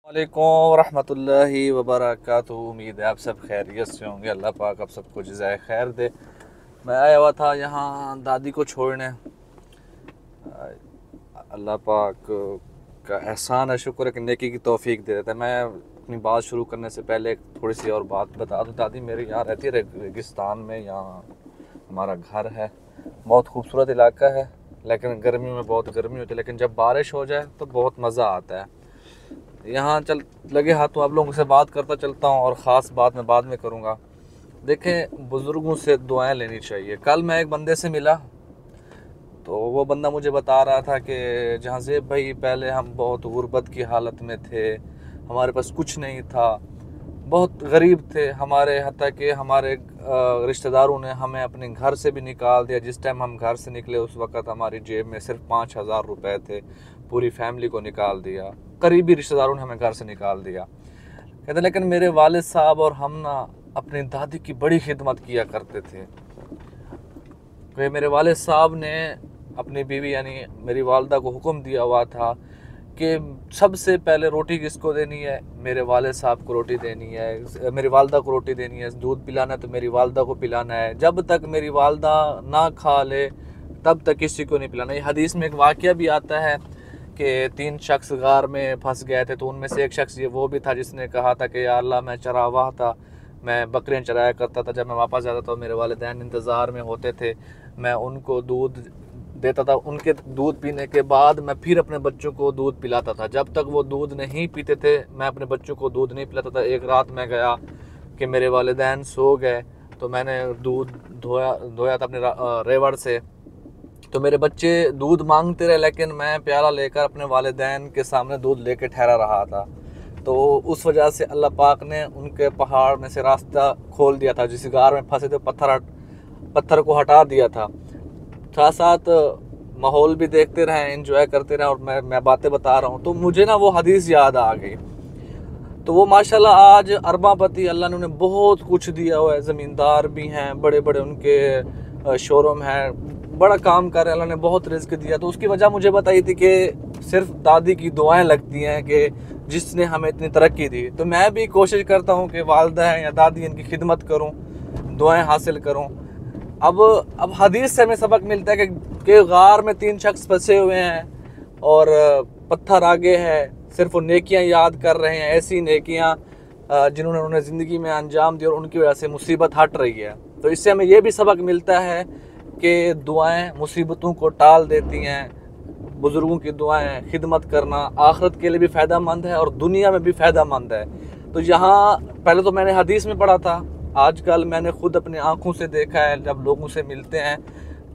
वालेकुम रहमतुल्लाहि वबरकातुहू। उम्मीद है आप सब खैरियत से होंगे। अल्लाह पाक आप सबको जज़ाए खैर दे। मैं आया हुआ था यहाँ दादी को छोड़ने। अल्लाह पाक का एहसान है, शुक्र है कि नेकी की तौफीक दे देता है। मैं अपनी बात शुरू करने से पहले थोड़ी सी और बात बता दूँ। दादी मेरी यहाँ रहती है रेगिस्तान में। यहाँ हमारा घर है, बहुत खूबसूरत इलाका है, लेकिन गर्मी में बहुत गर्मी होती है, लेकिन जब बारिश हो जाए तो बहुत मज़ा आता है। यहाँ चल लगे हाथों आप लोगों से बात करता चलता हूँ, और ख़ास बात मैं बाद में करूँगा। देखें, बुज़ुर्गों से दुआएं लेनी चाहिए। कल मैं एक बंदे से मिला, तो वो बंदा मुझे बता रहा था कि जहाँज़ेब भाई, पहले हम बहुत गुर्बत की हालत में थे, हमारे पास कुछ नहीं था, बहुत गरीब थे हमारे, हत्ता कि हमारे रिश्तेदारों ने हमें अपने घर से भी निकाल दिया। जिस टाइम हम घर से निकले उस वक़्त हमारी जेब में सिर्फ 5,000 रुपये थे। पूरी फैमिली को निकाल दिया, करीबी रिश्तेदारों ने हमें घर से निकाल दिया। कहते लेकिन मेरे वालिद साहब और हम ना अपनी दादी की बड़ी खिदमत किया करते थे। वे मेरे वालिद साहब ने अपनी बीवी यानी मेरी वालदा को हुक्म दिया हुआ था कि सबसे पहले रोटी किसको देनी है, मेरे वालिद साहब को रोटी देनी है, मेरी वालदा को रोटी देनी है। दूध पिलाना है तो मेरी वालदा को पिलाना है। जब तक मेरी वालदा ना खा ले तब तक किसी को नहीं पिलाना। ये हदीस में एक वाक़या भी आता है कि 3 शख्स गार में फंस गए थे, तो उनमें से एक शख्स ये वो भी था जिसने कहा था कि या अल्लाह, मैं चरावाह था, मैं बकरियाँ चराया करता था। जब मैं वापस आता था तो मेरे वालिदैन इंतज़ार में होते थे, मैं उनको दूध देता था। उनके दूध पीने के बाद मैं फिर अपने बच्चों को दूध पिलाता था। जब तक वो दूध नहीं पीते थे मैं अपने बच्चों को दूध नहीं पिलाता था। एक रात मैं गया कि मेरे वालिदैन सो गए, तो मैंने दूध धोया था अपने रेवड़ से। तो मेरे बच्चे दूध मांगते रहे, लेकिन मैं प्याला लेकर अपने वालिदैन के सामने दूध लेके ठहरा रहा था। तो उस वजह से अल्लाह पाक ने उनके पहाड़ में से रास्ता खोल दिया था। जिस गार में फंसे थे पत्थर को हटा दिया था। साथ साथ माहौल भी देखते रहें, एंजॉय करते रहें, और मैं बातें बता रहा हूँ तो मुझे ना वो हदीस याद आ गई। तो वो माशाल्लाह आज अरबापति, अल्लाह ने उन्हें बहुत कुछ दिया हुआ है, ज़मींदार भी हैं, बड़े बड़े उनके शोरूम हैं, बड़ा काम कर रहे हैं, अल्लाह ने बहुत रिज़्क दिया। तो उसकी वजह मुझे बताई थी कि सिर्फ दादी की दुआएं लगती हैं कि जिसने हमें इतनी तरक्की दी। तो मैं भी कोशिश करता हूँ कि वालदा हैं या दादी, इनकी खिदमत करूँ, दुआएं हासिल करूँ। अब हदीस से हमें सबक मिलता है कि गार में 3 शख्स फंसे हुए हैं और पत्थर आगे है, सिर्फ वो नेकियां याद कर रहे हैं, ऐसी नेकियां जिन्होंने उन्हें ज़िंदगी में अंजाम दिया और उनकी वजह से मुसीबत हट रही है। तो इससे हमें ये भी सबक मिलता है कि दुआएं मुसीबतों को टाल देती हैं। बुज़ुर्गों की दुआएं, खिदमत करना आखिरत के लिए भी फ़ायदा मंद है और दुनिया में भी फ़ायदा मंद है। तो यहाँ पहले तो मैंने हदीस में पढ़ा था, आजकल मैंने ख़ुद अपनी आँखों से देखा है। जब लोगों से मिलते हैं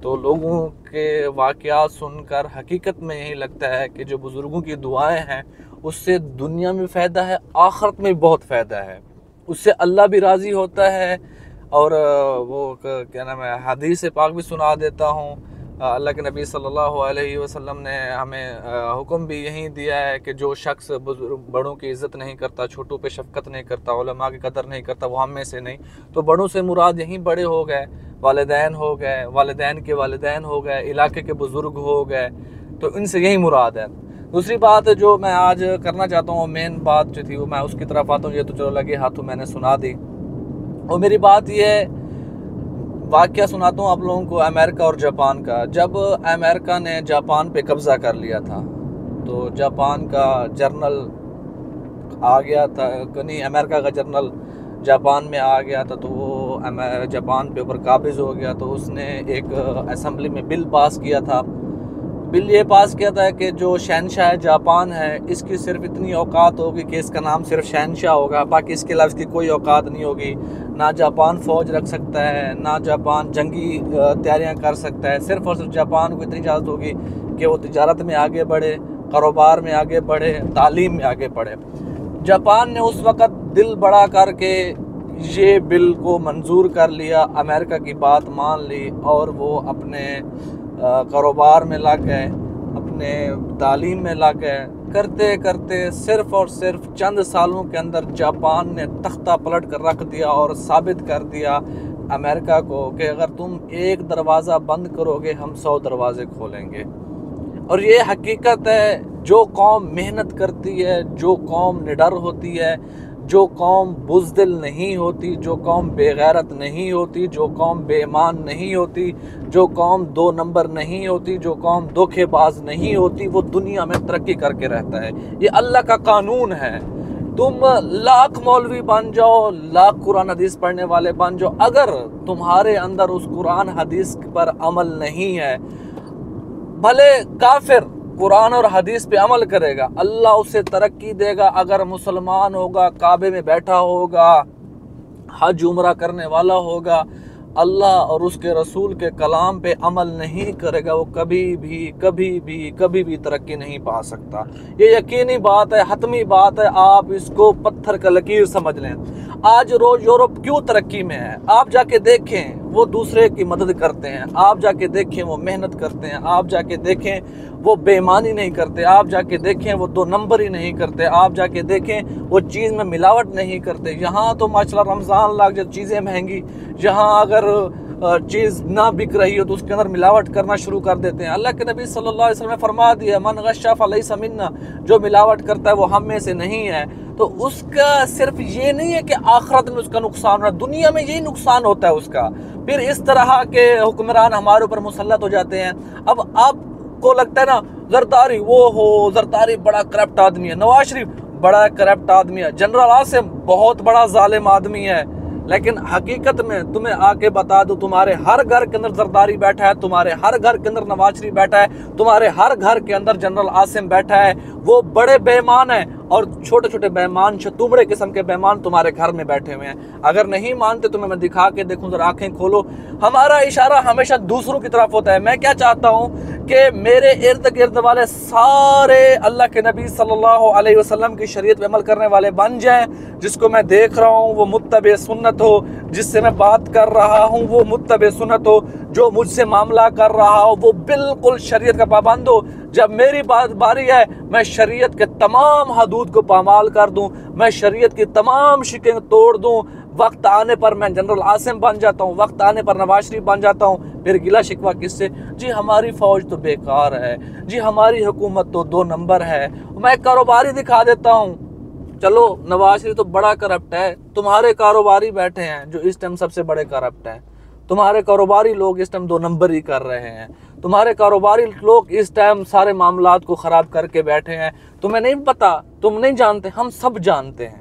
तो लोगों के वाक़यात सुनकर हकीकत में यही लगता है कि जो बुज़ुर्गों की दुआएं हैं उससे दुनिया में फ़ायदा है, आखिरत में भी बहुत फ़ायदा है। उससे अल्लाह भी राज़ी होता है। और वो क्या नाम है, हदीस पाक भी सुना देता हूँ। अल्लाह के नबी सल्लल्लाहु अलैहि वसल्लम ने हमें हुक्म भी यही दिया है कि जो शख्स बड़ों की इज़्ज़त नहीं करता, छोटों पे शफ़क़त नहीं करता, उलमा की कदर नहीं करता, वो हम में से नहीं। तो बड़ों से मुराद यहीं बड़े हो गए, वालिदैन हो गए, वालिदैन के वालिदैन हो गए, इलाके के बुज़ुर्ग हो गए। तो इनसे यही मुराद है। दूसरी बात जो मैं आज करना चाहता हूँ, मेन बात जो थी वो मैं उसकी तरफ आता हूँ। ये तो चलो लगे हाथों मैंने सुना दी। और मेरी बात ये वाक़या सुनाता हूँ आप लोगों को अमेरिका और जापान का। जब अमेरिका ने जापान पे कब्ज़ा कर लिया था तो जापान का जर्नल आ गया था, नहीं, अमेरिका का जर्नल जापान में आ गया था, तो वो जापान पे ऊपर काबिज़ हो गया। तो उसने एक असम्बली में बिल पास किया था। बिल ये पास किया था कि जो शहनशाह जापान है इसकी सिर्फ इतनी औकात होगी कि इसका नाम सिर्फ शहनशाह होगा, बाकी इसके अलावा इसकी कोई औकात नहीं होगी। ना जापान फ़ौज रख सकता है, ना जापान जंगी तैयारियां कर सकता है। सिर्फ और सिर्फ जापान को इतनी इजाज़त होगी कि वो तिजारत में आगे बढ़े, कारोबार में आगे बढ़े, तालीम में आगे बढ़े। जापान ने उस वक़्त दिल बड़ा करके ये बिल को मंजूर कर लिया, अमेरिका की बात मान ली, और वो अपने कारोबार में लग गए, अपने तालीम में लग गए। करते करते सिर्फ़ और सिर्फ चंद सालों के अंदर जापान ने तख्ता पलट कर रख दिया और साबित कर दिया अमेरिका को कि अगर तुम एक दरवाज़ा बंद करोगे हम 100 दरवाज़े खोलेंगे। और ये हकीकत है जो कौम मेहनत करती है, जो कौम निडर होती है, जो कौम बुज़दिल नहीं होती, जो कौम बेगैरत नहीं होती, जो कौम बेईमान नहीं होती, जो कौम 2 नंबर नहीं होती, जो कौम धोखेबाज नहीं होती, वो दुनिया में तरक्की करके रहता है। ये अल्लाह का कानून है। तुम लाख मौलवी बन जाओ, लाख कुरान हदीस पढ़ने वाले बन जाओ, अगर तुम्हारे अंदर उस कुरान हदीस पर अमल नहीं है, भले काफिर कुरान और हदीस पे अमल करेगा, अल्लाह उसे तरक्की देगा। अगर मुसलमान होगा, काबे में बैठा होगा, हज उम्रा करने वाला होगा, अल्लाह और उसके रसूल के कलाम पे अमल नहीं करेगा, वो कभी भी तरक्की नहीं पा सकता। ये यकीनी बात है, हतमी बात है। आप इसको पत्थर का लकीर समझ लें। आज रोज यूरोप क्यों तरक्की में है? आप जाके देखें, वो दूसरे की मदद करते हैं। आप जाके देखें, वो मेहनत करते हैं। आप जाके देखें, वो बेईमानी नहीं करते। आप जाके देखें, वो 2 नंबर ही नहीं करते। आप जाके देखें, वो चीज़ में मिलावट नहीं करते। यहाँ तो माशाल्लाह रमज़ान लग जाए, चीज़ें महंगी, यहाँ अगर चीज़ ना बिक रही हो तो उसके अंदर मिलावट करना शुरू कर देते हैं। अल्लाह के नबी सल्लल्लाहु अलैहि वसल्लम ने फरमा दिया, मन गश्शा फलैसा मिन्ना, जो मिलावट करता है वो हम में से नहीं है। तो उसका सिर्फ ये नहीं है कि आखिरत में उसका नुकसान हो रहा है, दुनिया में यही नुकसान होता है उसका। फिर इस तरह के हुक्मरान हमारे ऊपर मुसल्लत हो जाते हैं। अब आपको लगता है ना, जरदारी जरदारी बड़ा करप्ट आदमी है, नवाज शरीफ बड़ा करप्ट आदमी है, जनरल आसिम बहुत बड़ा जालिम आदमी है, लेकिन हकीकत में तुम्हें आके बता दूं, तुम्हारे हर घर के अंदर जरदारी बैठा है, तुम्हारे हर घर के अंदर नवाज शरीफ बैठा है, तुम्हारे हर घर के अंदर जनरल आसिम बैठा है। वो बड़े बेईमान है और छोटे छोटे बेईमान, शतुमड़े किस्म के बेईमान तुम्हारे घर में बैठे हुए हैं। अगर नहीं मानते तुम्हें मैं दिखा के देखूं, जरा आंखें खोलो। हमारा इशारा हमेशा दूसरों की तरफ होता है। मैं क्या चाहता हूं कि मेरे इर्द गिर्द वाले सारे अल्लाह के नबी सल्लल्लाहु अलैहि वसल्लम की शरीयत पे अमल करने वाले बन जाएं। जिसको मैं देख रहा हूं वो मुत्तबे सुन्नत हो, जिससे मैं बात कर रहा हूं वो मुत्तबे सुन्नत हो, जो मुझसे मामला कर रहा हो वो बिल्कुल शरीयत का पाबंद हो। जब मेरी बारी है, मैं शरीयत के तमाम हदूद को पामाल कर दूं, मैं शरीयत की तमाम शिकें तोड़ दूं। वक्त आने पर मैं जनरल आसिम बन जाता हूँ, वक्त आने पर नवाज शरीफ बन जाता हूँ। फिर गिला शिकवा किससे? जी हमारी फौज तो बेकार है, जी हमारी हुकूमत तो 2 नंबर है, मैं कारोबारी दिखा देता हूँ। चलो नवाज शरीफ तो बड़ा करप्ट है, तुम्हारे कारोबारी बैठे हैं जो इस टाइम सबसे बड़े करप्ट हैं। तुम्हारे कारोबारी लोग इस टाइम 2 नंबर ही कर रहे हैं। तुम्हारे कारोबारी लोग इस टाइम सारे मामलात को ख़राब करके बैठे हैं। तुम्हें नहीं पता, तुम नहीं जानते, हम सब जानते हैं।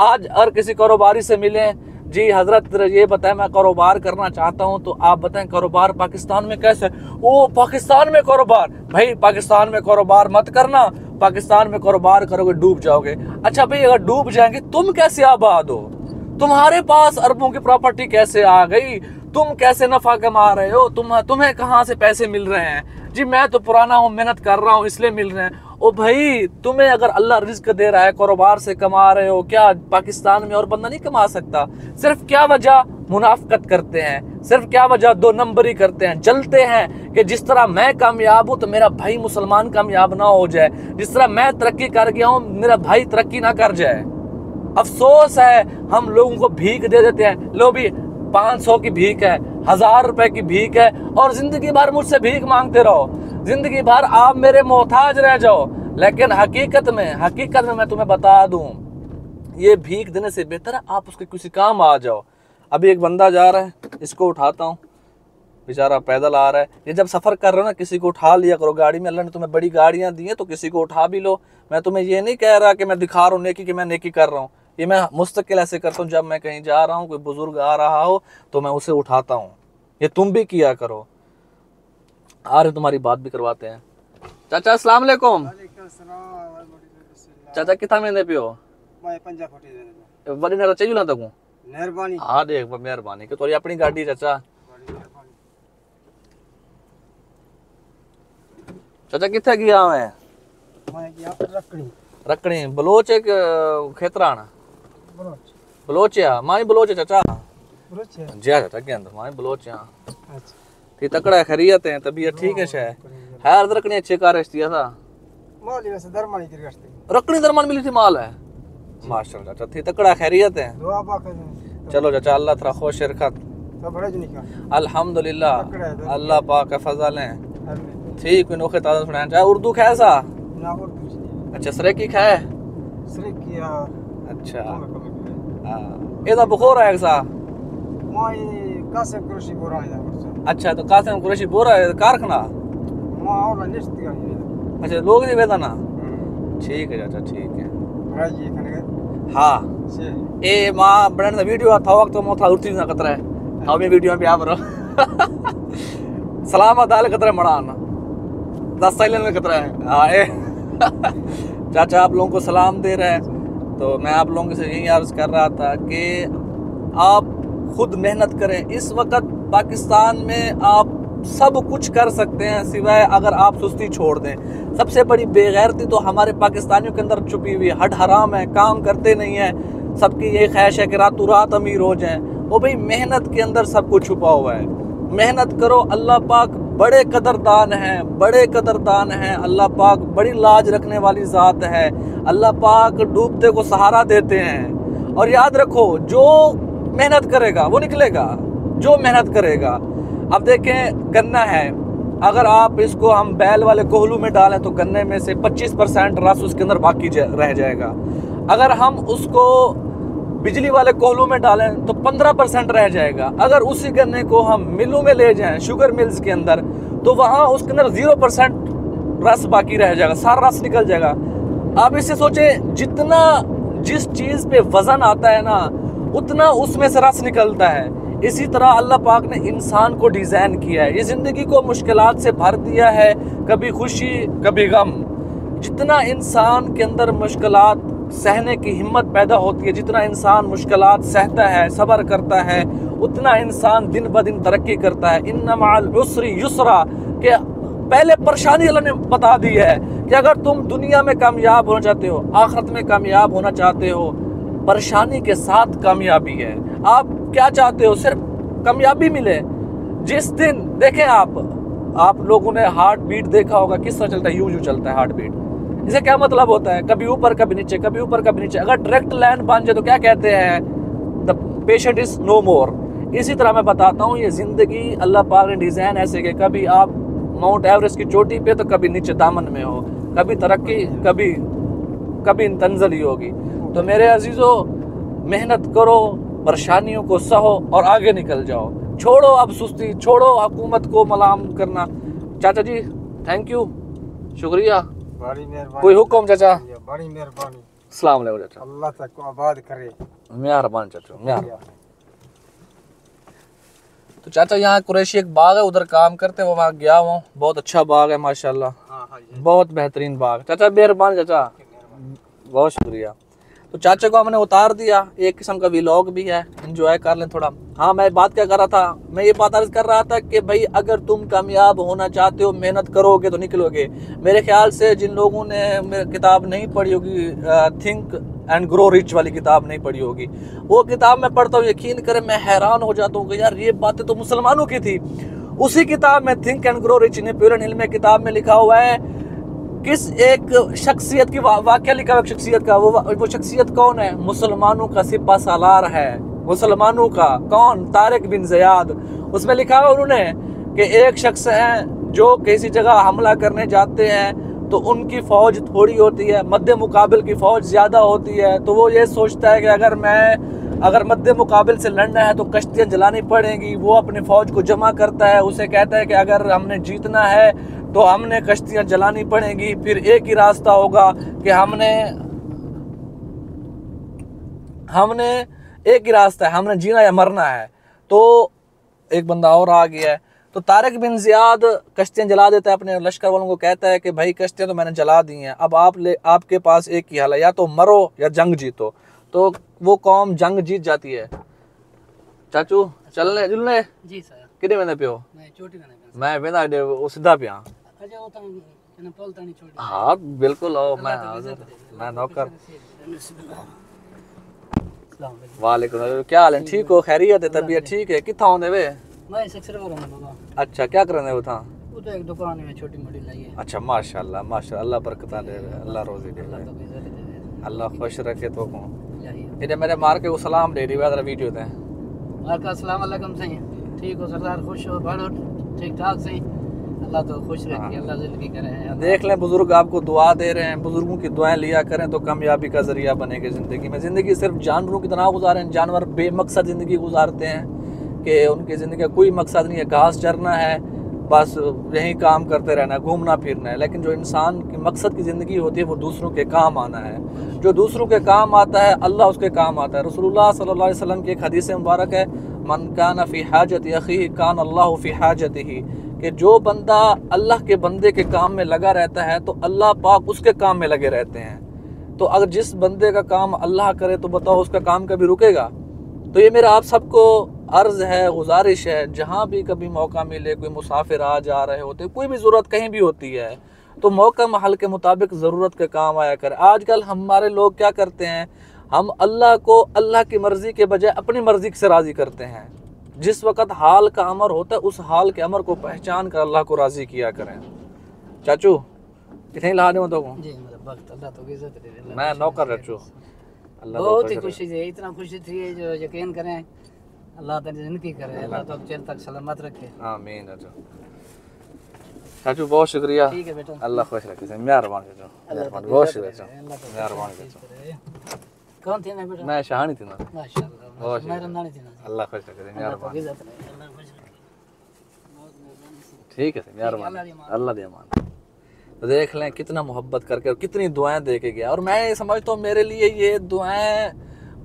आज अगर किसी कारोबारी से मिलें, जी हजरत ये बताएं मैं कारोबार करना चाहता हूं, तो आप बताएं कारोबार पाकिस्तान में कैसे? ओ पाकिस्तान में कारोबार? भाई पाकिस्तान में कारोबार मत करना, पाकिस्तान में कारोबार करोगे डूब जाओगे। अच्छा भाई अगर डूब जाएंगे तुम कैसे आबाद हो? तुम्हारे पास अरबों की प्रॉपर्टी कैसे आ गई? तुम कैसे नफा कमा रहे हो? तुम्हें कहाँ से पैसे मिल रहे हैं? जी मैं तो पुराना हूँ, मेहनत कर रहा हूँ इसलिए मिल रहे हैं। ओ भाई तुम्हें अगर अल्लाह रिज्क दे रहा है, कारोबार से कमा रहे हो, क्या पाकिस्तान में और बंदा नहीं कमा सकता? सिर्फ क्या वजह मुनाफकत करते हैं, सिर्फ क्या वजह 2 नंबरी करते हैं, जलते हैं कि जिस तरह मैं कामयाब हूँ तो मेरा भाई मुसलमान कामयाब ना हो जाए, जिस तरह मैं तरक्की कर गया हूँ मेरा भाई तरक्की ना कर जाए। अफसोस है हम लोगों को भीख दे देते हैं, लो भी 500 की भीख है, 1000 रुपए की भीख है, और जिंदगी भर मुझसे भीख मांगते रहो, जिंदगी भर आप मेरे मोहताज रह जाओ। लेकिन हकीकत में मैं तुम्हें बता दूं, ये भीख देने से बेहतर है आप उसके किसी काम आ जाओ। अभी एक बंदा जा रहा है, इसको उठाता हूँ, बेचारा पैदल आ रहा है। ये जब सफ़र कर रहे हो ना, किसी को उठा लिया करो गाड़ी में। अल्लाह ने तुम्हें बड़ी गाड़ियाँ दी हैं तो किसी को उठा भी लो। मैं तुम्हें ये नहीं कह रहा कि मैं दिखा रहा हूँ नेकी, कि मैं नेकी कर रहा हूँ। ये मैं मुस्तकिल ऐसे करता हूँ, जब मैं कहीं जा रहा हूँ, कोई बुजुर्ग आ रहा हो तो मैं उसे उठाता हूँ। ये तुम भी किया करो। आ रहे तुम्हारी बात भी करवाते हैं। चाचा अस्सलाम वालेकुम। चाचा कितना महीने पे हो? बड़ी ना चाहिए ना तक मेहरबानी। हाँ देख मेहरबानी कि तो अपनी गाड़ी चाचा। चाचा किथे गया मैं रखनी बलोच एक खेतरान बलोचिया माई बलोच चाचा जी चाचा के अंदर माई बलोच थी तकड़ा खैरियत है, तबीयत ठीक है शायद है रखनी अच्छे कार था रखनी दरमान मिली थी माल है माशाल्लाह चाचा थी तकड़ा खैरियत है। चलो चाचा अल्लाह थरा खुश रखत अल्हम्दुलिल्लाह अल्लाह पाक का फजल है। ठीक नोखे ताजा सुनाया चाहे उर्दू कैसा ना और कुछ नहीं। अच्छा सरेकी खाए? सरेकी अच्छा ਇਹਦਾ ਬਖੋਰ ਆਇਆ ਸਾ मां ये कासे कुरशी बोरा है वर्षा। अच्छा तो कासिम कुरैशी बोरा है कारखाना मां और लिस्ट दिया ये। अच्छा लोग नहीं वेदाना ठीक है चाचा ठीक है भाई ये खाने हाँ से ए मां बनन वीडियो था वक्त मो था उठी ना कतरा है था में वीडियो पे आ बरो सलामत दाल कतरा मड़ान 10 साइलेंट में कतरा है हाँ ए चाचा आप लोगों को सलाम दे रहे हैं तो मैं आप लोगों से यही अर्ज कर रहा था कि आप खुद मेहनत करें। इस वक्त पाकिस्तान में आप सब कुछ कर सकते हैं सिवाय अगर आप सुस्ती छोड़ दें। सबसे बड़ी बेगैरती तो हमारे पाकिस्तानियों के अंदर छुपी हुई हड हराम है, काम करते नहीं है। सबकी यही ख्वाहिश है कि रातों रात अमीर हो जाएं। वो भाई मेहनत के अंदर सब कुछ छुपा हुआ है। मेहनत करो, अल्लाह पाक बड़े कदरदान हैं, बड़े कदरदान हैं। अल्लाह पाक बड़ी लाज रखने वाली ज़ात है। अल्लाह पाक डूबते को सहारा देते हैं। और याद रखो जो मेहनत करेगा वो निकलेगा, जो मेहनत करेगा। अब देखें गन्ना है, अगर आप इसको हम बैल वाले कोहलू में डालें तो गन्ने में से 25% रस उसके अंदर बाकी रह जाएगा। अगर हम उसको बिजली वाले कोहलू में डालें तो 15% रह जाएगा। अगर उसी गन्ने को हम मिलों में ले जाएं, शुगर मिल्स के अंदर, तो वहाँ उसके अंदर 0% रस बाकी रह जाएगा, सारा रस निकल जाएगा। आप इससे सोचें, जितना जिस चीज़ पे वज़न आता है ना उतना उसमें से रस निकलता है। इसी तरह अल्लाह पाक ने इंसान को डिज़ाइन किया है। ये ज़िंदगी को मुश्किलात से भर दिया है, कभी खुशी कभी गम। जितना इंसान के अंदर मुश्किलात सहने की हिम्मत पैदा होती है, जितना इंसान मुश्किलात सहता है, सब्र करता है, उतना इंसान दिन ब दिन तरक्की करता है। इन्ना मअल उसरी युसरा के पहले परेशानी अल्लाह ने बता दी है कि अगर तुम दुनिया में कामयाब होना चाहते हो, आखिरत में कामयाब होना चाहते हो, परेशानी के साथ कामयाबी है। आप क्या चाहते हो? सिर्फ कामयाबी मिले। जिस दिन देखें आप लोगों ने हार्ट बीट देखा होगा, किस तरह चलता है, यूं चलता है हार्ट बीट। इसे क्या मतलब होता है? कभी ऊपर कभी नीचे, कभी ऊपर कभी नीचे। अगर डायरेक्ट लाइन बन जाए तो क्या कहते हैं? द पेशेंट इज नो मोर। इसी तरह मैं बताता हूँ, ये जिंदगी अल्लाह पाक ने डिजाइन ऐसे कि कभी आप माउंट एवरेस्ट की चोटी पे तो कभी नीचे दामन में हो, कभी तरक्की कभी तंजली होगी। तो मेरे अजीजों, मेहनत करो, परेशानियों को सहो और आगे निकल जाओ। छोड़ो अब सुस्ती, छोड़ो हुकूमत को मलाम करना। चाचा जी थैंक यू, शुक्रिया, बड़ी मेहरबानी। कोई हुक्म चाचा? बड़ी मेहरबानी। अस्सलाम वालेकुम चाचा। अल्लाह तक को आबाद करे। मेहरबान चाचा, मेहरबान। तो चाचा यहाँ कुरैशी एक बाग है, उधर काम करते हैं, वो वहाँ गया हूँ। बहुत अच्छा बाग है माशाल्लाह, बहुत बेहतरीन बाग। चाचा मेहरबान, चाचा बहुत शुक्रिया। तो चाचा को हमने उतार दिया, एक किस्म का व्लॉग भी है, एंजॉय कर लें थोड़ा। हाँ मैं बात क्या कर रहा था, मैं ये बात अर्ज कर रहा था कि भाई अगर तुम कामयाब होना चाहते हो, मेहनत करोगे तो निकलोगे। मेरे ख्याल से जिन लोगों ने मेरी किताब नहीं पढ़ी होगी, थिंक एंड ग्रो रिच वाली किताब नहीं पढ़ी होगी, वो किताब मैं पढ़ता हूँ, यकीन करें मैं हैरान हो जाता हूँ कि यार ये बातें तो मुसलमानों की थी। उसी किताब में think and grow rich Napoleon Hill में किताब में लिखा हुआ है किस एक शख्सियत की वाक्य लिखा हुआ शख्सियत का। वो शख्सियत कौन है? मुसलमानों का सिपा सालार है, मुसलमानों का। कौन? Tariq bin Ziyad. उसमें लिखा हुआ उन्होंने कि एक शख्स है जो किसी जगह हमला करने जाते हैं तो उनकी फ़ौज थोड़ी होती है, मद्दे मुकाबिल की फ़ौज ज़्यादा होती है। तो वो ये सोचता है कि अगर मद्दे मुकाबिल से लड़ना है तो कश्तियाँ जलानी पड़ेंगी। वो अपनी फ़ौज को जमा करता है, उसे कहता है कि अगर हमने जीतना है तो हमने कश्तियाँ जलानी पड़ेंगी। फिर एक ही रास्ता होगा कि हमने एक ही रास्ता है, हमने जीना या मरना है। तो एक बंदा और आ गया है, तो तारिक बिन ज़ियाद कश्तियाँ जला देता है, अपने लश्कर वालों को कहता है कि भाई कश्तियाँ तो मैंने जला दी हैं, अब आपके पास एक ही हल है, या तो मरो या जंग जीतो। तो वो कौम जंग जीत जाती है। चाचू चलने जुलने जी सर कितने वेंदे पियो? मैं चोटी वेंदा पिया। मैं वेंदा वो सीधा पिया। अजे वो तन पोल तनी छोड़ी। हाँ बिल्कुल, आओ, मैं नौकर। वालेकुम, क्या हाल है? ठीक हो? खैरियत है? तबीयत ठीक है? कितना होंदे वे? मैं सक्सेस हो रहा बाबा। अच्छा क्या करने वो था? वो तो एक दुकान में छोटी मोटी लाई है। अच्छा माशाल्लाह माशाल्लाह, अल्लाह बरकत दे, अल्लाह रोजी दे, अल्लाह खुश रखे। तो को इधर मेरे मार के वो सलाम दे रही है वीडियो दे। मार का अस्सलाम वालेकुम सही। ठीक हो सरदार? खुश हो? बड़ो ठीक ठाक सही? अल्लाह तो खुश रखे, अल्लाह जिंदगी करे। देख लें, बुजुर्ग आपको दुआ दे रहे हैं, बुजुर्गों की दुआएं लिया करें तो कामयाबी का जरिया बनेगी ज़िंदगी में। ज़िंदगी सिर्फ जानवरों की तरह गुजारें, जानवर बेमकसद ज़िंदगी गुजारते हैं कि उनकी ज़िंदगी का कोई मकसद नहीं है, घास चरना है, बस यही काम करते रहना, घूमना फिरना है। लेकिन जो इंसान की मकसद की ज़िंदगी होती है वो दूसरों के काम आना है। जो दूसरों के काम आता है अल्लाह उसके काम आता है। रसूलुल्लाह सल्लल्लाहु अलैहि वसल्लम की एक हदीस मुबारक है, मन कान फ़ी हाजत अखीही कान अल्लाह फ़ी हाजतिही, कि जो बंदा अल्लाह के बंदे के काम में लगा रहता है तो अल्लाह पाक उसके काम में लगे रहते हैं। तो अगर जिस बंदे का काम अल्लाह करे तो बताओ उसका काम कभी रुकेगा? तो ये मेरा आप सबको अर्ज़ है, गुजारिश है, जहाँ भी कभी मौका मिले, कोई मुसाफिर आ जा रहे होते, कोई भी ज़रूरत कहीं भी होती है तो मौका महल के मुताबिक ज़रूरत के काम आया कर। आजकल हमारे लोग क्या करते हैं, हम अल्लाह को अल्लाह की मर्ज़ी के बजाय अपनी मर्ज़ी से राज़ी करते हैं। जिस वक़्त हाल का अमर होता है उस हाल के अमर को पहचान कर अल्लाह को राज़ी किया करें। चाचू कितने ला दे तो जी, मतलब वक्त अल्लाह तो इज्जत दे। मैं नौकर रचू, अल्लाह बहुत ही खुशी है, इतना खुशी थी जो यकीन करें अल्लाह तेरी जिंदगी करे, अल्लाह तो चल तक सलामत रखे। आमीन। चाचू बहुत शुक्रिया, ठीक है बेटा, अल्लाह खुश रखे, मेहरबानी मेहरबानी, बहुत शुक्रिया, मेहरबानी। कौन थे ना बेटा? मैं शाहानी थी ना, माशाअल्लाह, मैं रंदानी थी ना। अल्लाह खुश रखे, मेहरबानी। इज्जत रहे, अल्लाह खुश रखे। ठीक है, मेहरबानी, अल्लाह दे अमान। तो देख लें कितना मोहब्बत करके और कितनी दुआएं दे के गया। और मैं ये समझता हूँ मेरे लिए ये दुआएं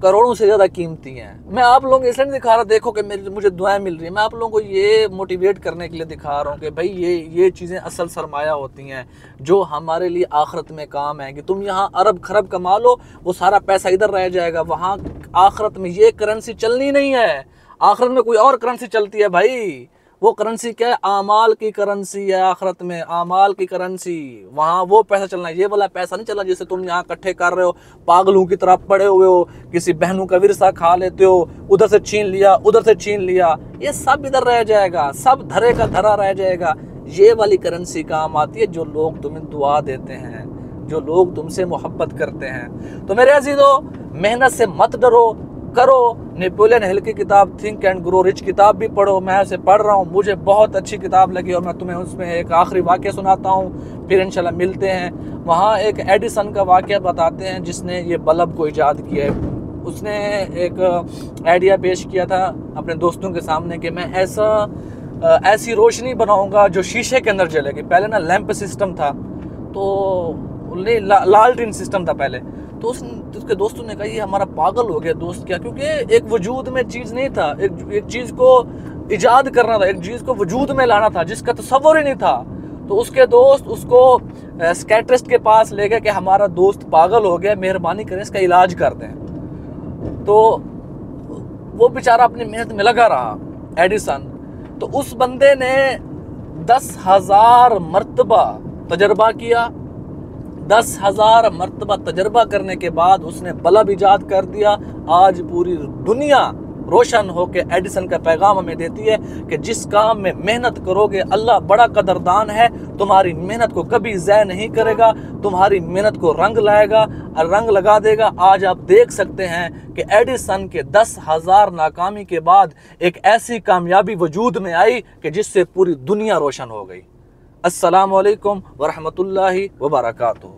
करोड़ों से ज़्यादा कीमती हैं। मैं आप लोगों को इसलिए नहीं दिखा रहा देखो कि मुझे दुआएं मिल रही हैं, मैं आप लोगों को ये मोटिवेट करने के लिए दिखा रहा हूँ कि भाई ये चीज़ें असल सरमाया होती हैं जो हमारे लिए आखिरत में काम है। कि तुम यहाँ अरब खरब कमा लो, वो सारा पैसा इधर रह जाएगा, वहाँ आखिरत में ये करेंसी चलनी नहीं है, आखिरत में कोई और करेंसी चलती है भाई। वो करेंसी क्या है? आमाल की करेंसी है, आखिरत में आमाल की करेंसी, वहाँ वो पैसा चलना है, ये वाला पैसा नहीं चलना जिसे तुम यहाँ इकट्ठे कर रहे हो, पागलों की तरह पड़े हुए हो, किसी बहनों का विरसा खा लेते हो, उधर से छीन लिया उधर से छीन लिया, ये सब इधर रह जाएगा, सब धरे का धरा रह जाएगा। ये वाली करेंसी काम आती है जो लोग तुम्हें दुआ देते हैं, जो लोग तुमसे मोहब्बत करते हैं। तो मेरे अजीजों, मेहनत से मत डरो, करो। नेपोलियन हिल की किताब थिंक एंड ग्रो रिच किताब भी पढ़ो, मैं उसे पढ़ रहा हूँ, मुझे बहुत अच्छी किताब लगी और मैं तुम्हें उसमें एक आखिरी वाक़या सुनाता हूँ, फिर इंशाल्लाह मिलते हैं। वहाँ एक एडिसन का वाक़या बताते हैं जिसने ये बल्ब को इजाद किया है। उसने एक आइडिया पेश किया था अपने दोस्तों के सामने कि मैं ऐसी रोशनी बनाऊँगा जो शीशे के अंदर जलेगी। पहले ना लैंप सिस्टम था, तो लालटेन सिस्टम था पहले। तो उसके दोस्तों ने कहा ये हमारा पागल हो गया दोस्त क्या, क्योंकि एक वजूद में चीज़ नहीं था, एक चीज़ को इजाद करना था, एक चीज़ को वजूद में लाना था जिसका तसव्वुर ही नहीं था। तो उसके दोस्त उसको साइकियाट्रिस्ट के पास ले गए कि हमारा दोस्त पागल हो गया, मेहरबानी करें इसका इलाज कर दें। तो वो बेचारा अपनी मेहनत में लगा रहा, एडिसन। तो उस बंदे ने 10,000 मरतबा तजर्बा किया, 10,000 मरतबा तजर्बा करने के बाद उसने बल्ब इजाद कर दिया। आज पूरी दुनिया रोशन होकर एडिसन का पैगाम हमें देती है कि जिस काम में मेहनत करोगे अल्लाह बड़ा कदरदान है, तुम्हारी मेहनत को कभी ज़ाय नहीं करेगा, तुम्हारी मेहनत को रंग लाएगा और रंग लगा देगा। आज आप देख सकते हैं कि एडिसन के 10,000 नाकामी के बाद एक ऐसी कामयाबी वजूद में आई कि जिससे पूरी दुनिया रोशन हो गई। अस्सलामु अलैकुम वरहमतुल्लाहि वबरकातुहू।